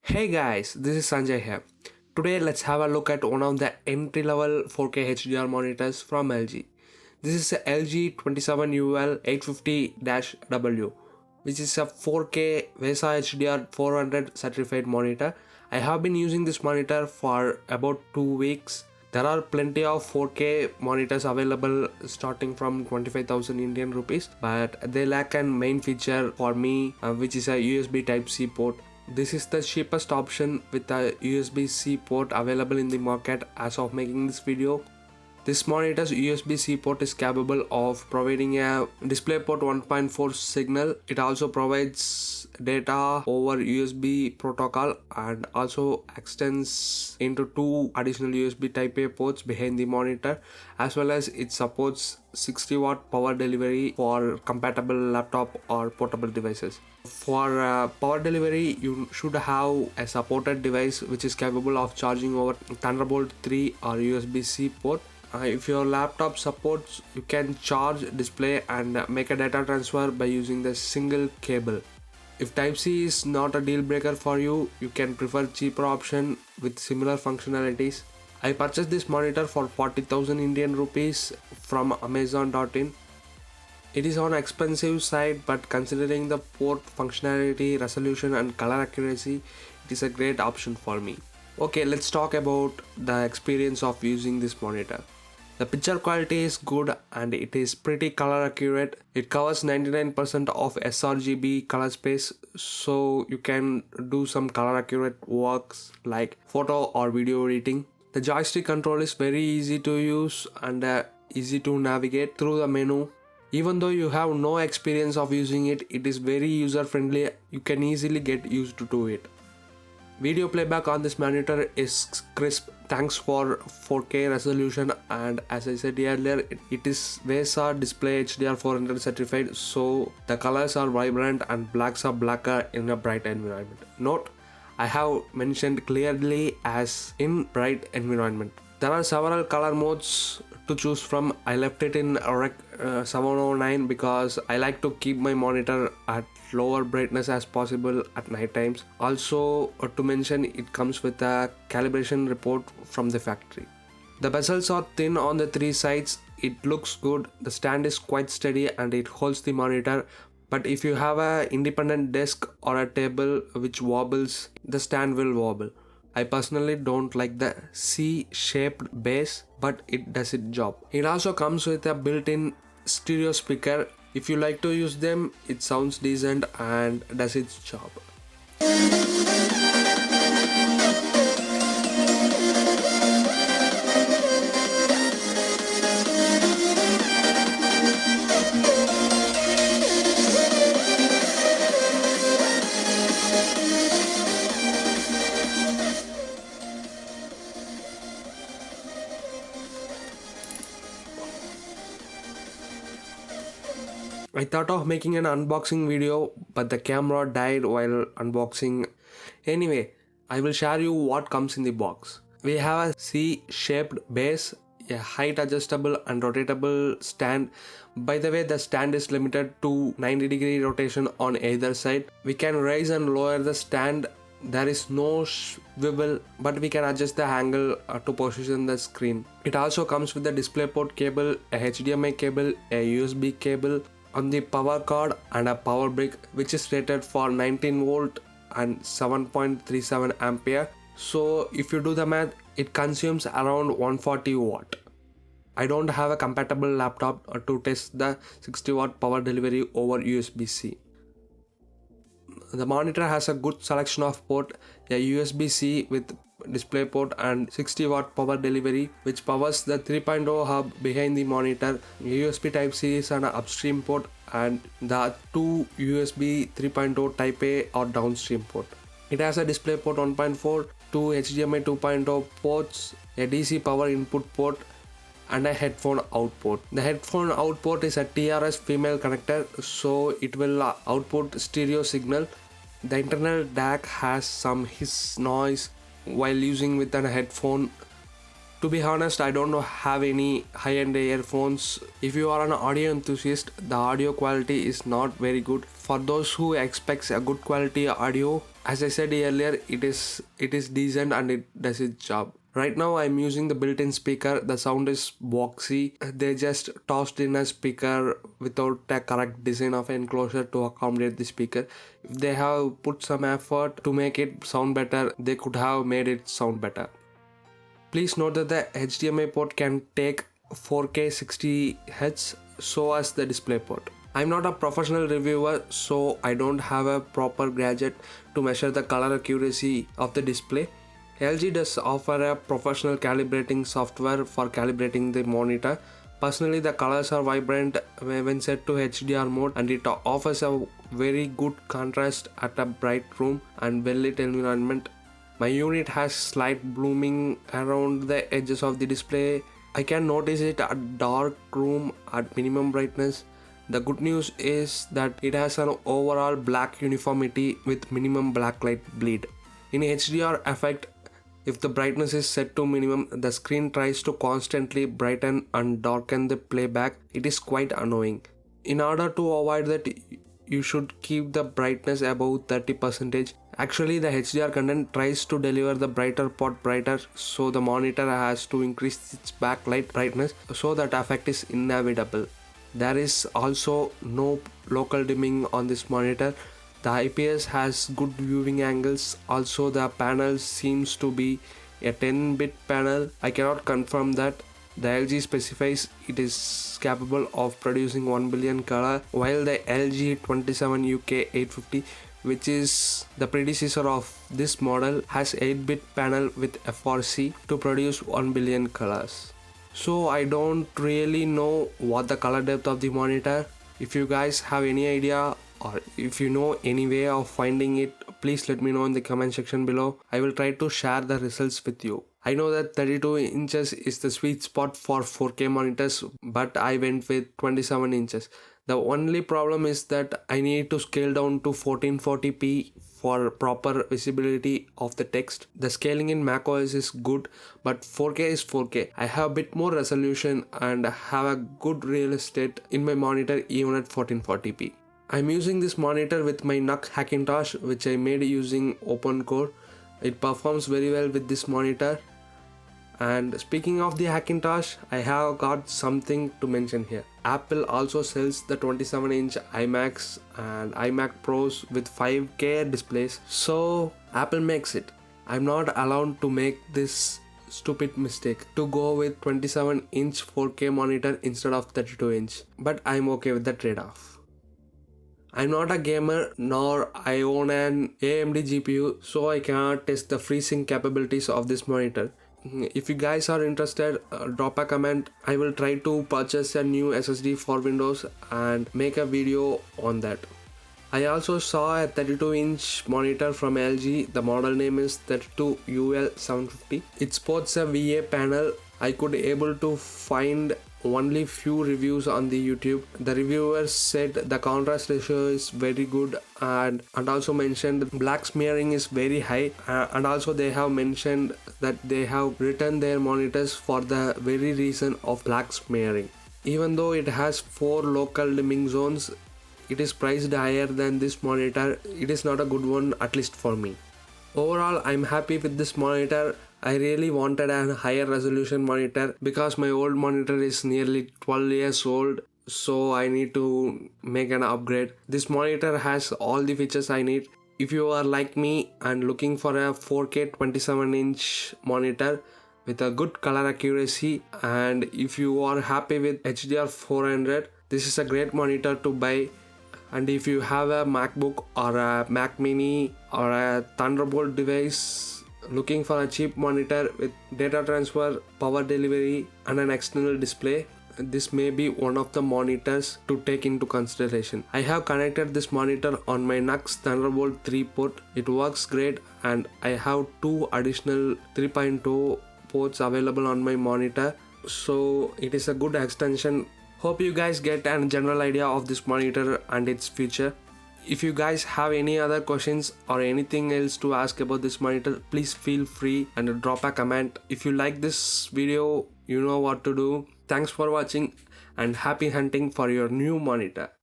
Hey guys, this is Sanjay here. Today let's have a look at one of the entry-level 4K HDR monitors from LG. This is a LG 27UL850-w, which is a 4K VESA HDR 400 certified monitor. I have been using this monitor for about 2 weeks. There are plenty of 4K monitors available starting from 25,000 Indian rupees, but they lack a main feature for me, which is a USB Type-C port. This is the cheapest option with a USB-C port available in the market as of making this video. This monitor's USB-C port is capable of providing a DisplayPort 1.4 signal. It also provides data over USB protocol and also extends into two additional USB Type-A ports behind the monitor, as well as it supports 60-watt power delivery for compatible laptop or portable devices. For power delivery, you should have a supported device which is capable of charging over Thunderbolt 3 or USB-C port. If your laptop supports, you can charge, display and make a data transfer by using the single cable. If Type-C is not a deal breaker for you, you can prefer cheaper option with similar functionalities. I purchased this monitor for 40,000 Indian rupees from Amazon.in. It is on expensive side, but considering the port functionality, resolution and color accuracy, it is a great option for me. Okay, let's talk about the experience of using this monitor. The picture quality is good and it is pretty color accurate. It covers 99% of sRGB color space, so you can do some color accurate works like photo or video editing. The joystick control is very easy to use and easy to navigate through the menu. Even though you have no experience of using it, it is very user friendly. You can easily get used to it. Video playback on this monitor is crisp thanks for 4K resolution, and as I said earlier, it is VESA display HDR 400 certified, so the colors are vibrant and blacks are blacker in a bright environment. Note, I have mentioned clearly as in bright environment. There are several color modes to choose from. I left it in Rec 709 because I like to keep my monitor at lower brightness as possible at night times. Also to mention, it comes with a calibration report from the factory. The bezels are thin on the three sides. It looks good. The stand is quite steady and it holds the monitor. But if you have an independent desk or a table which wobbles, the stand will wobble. I personally don't like the C-shaped base, but it does its job. It also comes with a built-in stereo speaker. If you like to use them, it sounds decent and does its job. I thought of making an unboxing video, but the camera died while unboxing. Anyway, I will share you what comes in the box. We have a C-shaped base, a height adjustable and rotatable stand. By the way, the stand is limited to 90-degree rotation on either side. We can raise and lower the stand. There is no swivel, but we can adjust the angle to position the screen. It also comes with a DisplayPort cable, a HDMI cable, a USB cable on the power card and a power brick, which is rated for 19 volt and 7.37 ampere. So if you do the math, it consumes around 140 watt. I don't have a compatible laptop to test the 60 watt power delivery over USB-C. The monitor has a good selection of port, a USB-C with DisplayPort and 60 watt power delivery, which powers the 3.0 hub behind the monitor. USB Type-C is an upstream port and the two USB 3.0 Type-A or downstream port. It has a DisplayPort 1.4, two HDMI 2.0 ports, a DC power input port and a headphone output. The headphone output is a TRS female connector, so it will output stereo signal. The internal DAC has some hiss noise while using with an headphone. To be honest, I don't have any high-end earphones. If you are an audio enthusiast, the audio quality is not very good. For those who expect a good quality audio, As I said earlier, it is decent and it does its job. Right now I'm using the built-in speaker. The sound is boxy. They just tossed in a speaker without a correct design of enclosure to accommodate the speaker. If they have put some effort to make it sound better, they could have made it sound better. Please note that the HDMI port can take 4K 60Hz, so as the display port. I'm not a professional reviewer, so I don't have a proper gadget to measure the color accuracy of the display. LG does offer a professional calibrating software for calibrating the monitor. Personally, the colors are vibrant when set to HDR mode, and it offers a very good contrast at a bright room and well-lit environment. My unit has slight blooming around the edges of the display. I can notice it at dark room at minimum brightness. The good news is that it has an overall black uniformity with minimum black light bleed. In HDR effect, if the brightness is set to minimum, the screen tries to constantly brighten and darken the playback. It is quite annoying. In order to avoid that, you should keep the brightness above 30%. Actually, the HDR content tries to deliver the brighter part brighter, so the monitor has to increase its backlight brightness, so that effect is inevitable. There is also no local dimming on this monitor. The IPS has good viewing angles. Also, the panel seems to be a 10-bit panel. I cannot confirm that. The LG specifies it is capable of producing 1 billion color, while the LG 27UL850, which is the predecessor of this model, has 8-bit panel with FRC to produce 1 billion colors. So I don't really know what the color depth of the monitor. If you guys have any idea, or if you know any way of finding it, please let me know in the comment section below. I will try to share the results with you. I know that 32 inches is the sweet spot for 4K monitors, but I went with 27 inches. The only problem is that I need to scale down to 1440p for proper visibility of the text. The scaling in macOS is good, but 4K is 4K. I have a bit more resolution and have a good real estate in my monitor even at 1440p. I'm using this monitor with my NUC Hackintosh, which I made using OpenCore. It performs very well with this monitor. And speaking of the Hackintosh, I have got something to mention here. Apple also sells the 27-inch iMacs and iMac Pros with 5K displays. So Apple makes it. I'm not allowed to make this stupid mistake to go with 27-inch 4K monitor instead of 32-inch. But I'm okay with the trade-off. I'm not a gamer, nor I own an AMD GPU, so I cannot test the FreeSync capabilities of this monitor. If you guys are interested, drop a comment. I will try to purchase a new SSD for Windows and make a video on that. I also saw a 32-inch monitor from LG. The model name is 27UL850. It sports a VA panel. I could able to find only few reviews on the YouTube. The reviewers said the contrast ratio is very good and also mentioned black smearing is very high, and also they have mentioned that they have written their monitors for the very reason of black smearing. Even though it has 4 local dimming zones, it is priced higher than this monitor. It is not a good one, at least for me. Overall, I'm happy with this monitor. I really wanted a higher resolution monitor because my old monitor is nearly 12 years old, so I need to make an upgrade. This monitor has all the features I need. If you are like me and looking for a 4K 27-inch monitor with a good color accuracy, and if you are happy with HDR 400, this is a great monitor to buy. And if you have a MacBook or a Mac Mini or a Thunderbolt device looking for a cheap monitor with data transfer, power delivery and an external display, this may be one of the monitors to take into consideration. I have connected this monitor on my NUC's Thunderbolt 3 port. It works great, and I have 2 additional 3.0 ports available on my monitor, so it is a good extension. Hope you guys get a general idea of this monitor and its future. If you guys have any other questions or anything else to ask about this monitor, please feel free and drop a comment. If you like this video, you know what to do. Thanks for watching and happy hunting for your new monitor.